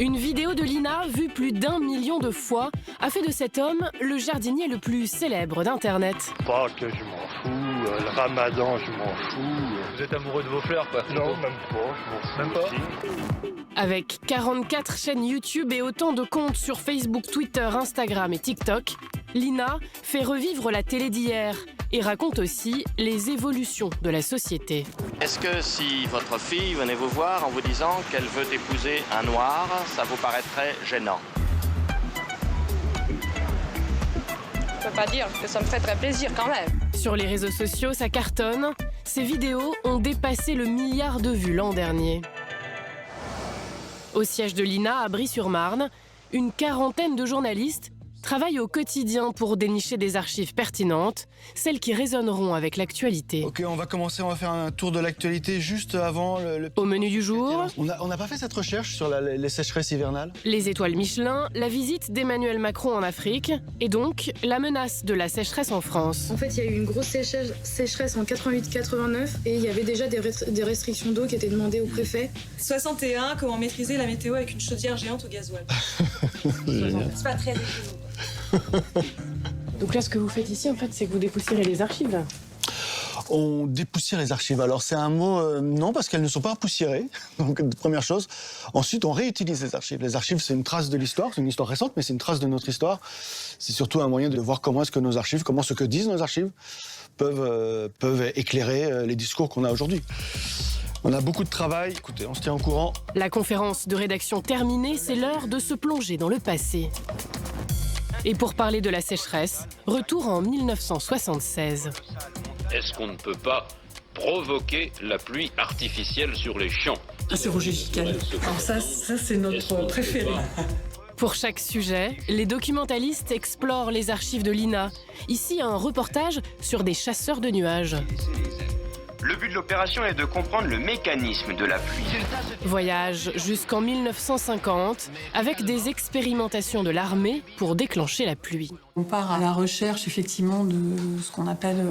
Une vidéo de Lina, vue plus d'1 million de fois, a fait de cet homme le jardinier le plus célèbre d'Internet. Pâques, je m'en fous. Le ramadan, je m'en fous. Vous êtes amoureux de vos fleurs, quoi? Non, même pas. Je m'en fous. Même pas. Avec 44 chaînes YouTube et autant de comptes sur Facebook, Twitter, Instagram et TikTok, Lina fait revivre la télé d'hier et raconte aussi les évolutions de la société. Est-ce que si votre fille venait vous voir en vous disant qu'elle veut épouser un noir, ça vous paraîtrait gênant? Je peux pas dire que ça me fait très plaisir quand même. Sur les réseaux sociaux, ça cartonne. Ces vidéos ont dépassé le 1 milliard de vues l'an dernier. Au siège de Lina, à Brie-sur-Marne, une quarantaine de journalistes travaillent au quotidien pour dénicher des archives pertinentes, celles qui résonneront avec l'actualité. Ok, on va faire un tour de l'actualité juste avant le... Au menu du jour, On n'a pas fait cette recherche sur les sécheresses hivernales? les étoiles Michelin, la visite d'Emmanuel Macron en Afrique et donc la menace de la sécheresse en France. En fait, il y a eu une grosse sécheresse en 88-89 et il y avait déjà des restrictions d'eau qui étaient demandées au préfet. 61, comment maîtriser la météo avec une chaudière géante au gasoil. C'est pas très écolo. Donc là, ce que vous faites ici, en fait, c'est que vous dépoussiérez les archives, là. On dépoussière les archives. Alors c'est un mot, non, parce qu'elles ne sont pas poussiérées, donc première chose. Ensuite, on réutilise les archives. Les archives, c'est une trace de l'histoire, c'est une histoire récente, mais c'est une trace de notre histoire. C'est surtout un moyen de voir comment est-ce que nos archives, comment ce que disent nos archives peuvent éclairer les discours qu'on a aujourd'hui. On a beaucoup de travail. Écoutez, on se tient au courant. La conférence de rédaction terminée, c'est l'heure de se plonger dans le passé. Et pour parler de la sécheresse, retour en 1976. Est-ce qu'on ne peut pas provoquer la pluie artificielle sur les champs? Ah, c'est Roger Gicquel. Alors ça c'est notre préféré. Pour chaque sujet, les documentalistes explorent les archives de Lina. Ici, un reportage sur des chasseurs de nuages. Le but de l'opération est de comprendre le mécanisme de la pluie. Voyage jusqu'en 1950 avec des expérimentations de l'armée pour déclencher la pluie. On part à la recherche effectivement de ce qu'on appelle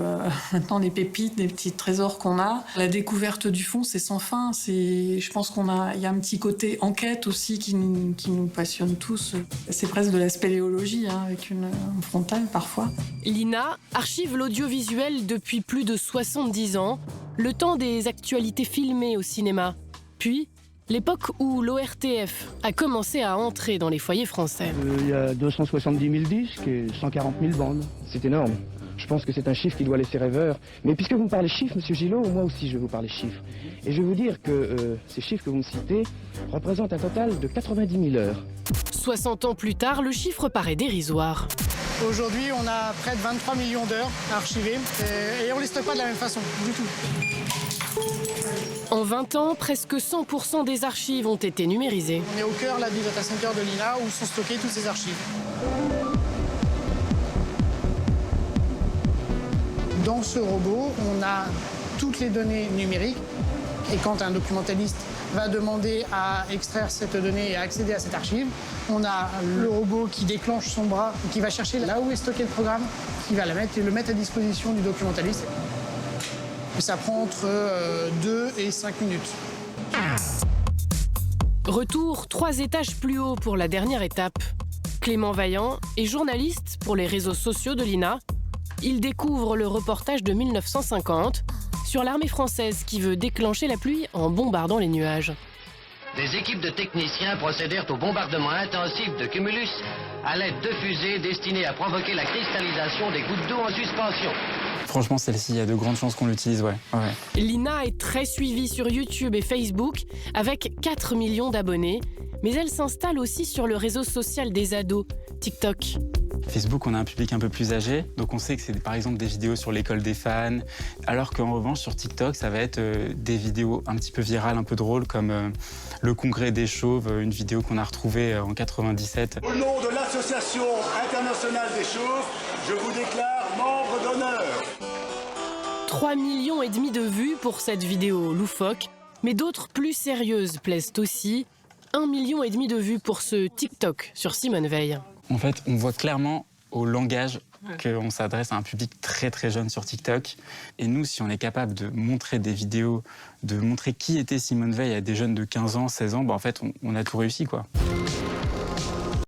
maintenant des pépites, des petits trésors qu'on a. La découverte du fond, c'est sans fin. Je pense il y a un petit côté enquête aussi qui nous passionne tous. C'est presque de la spéléologie, hein, avec une frontale parfois. Lina archive l'audiovisuel depuis plus de 70 ans, le temps des actualités filmées au cinéma. Puis, l'époque où l'ORTF a commencé à entrer dans les foyers français. Il y a 270 000 disques et 140 000 bandes. C'est énorme. Je pense que c'est un chiffre qui doit laisser rêveur. Mais puisque vous me parlez chiffres, monsieur Gillot, moi aussi je vais vous parler chiffres. Et je vais vous dire que ces chiffres que vous me citez représentent un total de 90 000 heures. 60 ans plus tard, le chiffre paraît dérisoire. Aujourd'hui, on a près de 23 millions d'heures archivées et on ne les stocke pas de la même façon, du tout. En 20 ans, presque 100% des archives ont été numérisées. On est au cœur là, du data center de Lina où sont stockées toutes ces archives. Dans ce robot, on a toutes les données numériques et quand un documentaliste va demander à extraire cette donnée et à accéder à cette archive, on a le robot qui déclenche son bras, qui va chercher là où est stocké le programme, qui va le mettre à disposition du documentaliste. Et ça prend entre 2 et 5 minutes. Retour 3 étages plus haut pour la dernière étape. Clément Vaillant est journaliste pour les réseaux sociaux de Lina. Il découvre le reportage de 1950 sur l'armée française qui veut déclencher la pluie en bombardant les nuages. Des équipes de techniciens procédèrent au bombardement intensif de cumulus à l'aide de fusées destinées à provoquer la cristallisation des gouttes d'eau en suspension. Franchement, celle-ci, il y a de grandes chances qu'on l'utilise, ouais. Lina est très suivie sur YouTube et Facebook avec 4 millions d'abonnés, mais elle s'installe aussi sur le réseau social des ados, TikTok. Facebook, on a un public un peu plus âgé, donc on sait que c'est par exemple des vidéos sur l'école des fans, alors qu'en revanche sur TikTok, ça va être des vidéos un petit peu virales, un peu drôles, comme le congrès des chauves, une vidéo qu'on a retrouvée en 97. Au nom de l'Association internationale des chauves, je vous déclare membre d'honneur. 3,5 millions de vues pour cette vidéo loufoque, mais d'autres plus sérieuses plaisent aussi. 1,5 million de vues pour ce TikTok sur Simone Veil. En fait, on voit clairement au langage qu'on s'adresse à un public très très jeune sur TikTok. Et nous, si on est capable de montrer des vidéos, de montrer qui était Simone Veil à des jeunes de 15 ans, 16 ans, en fait, on a tout réussi, quoi.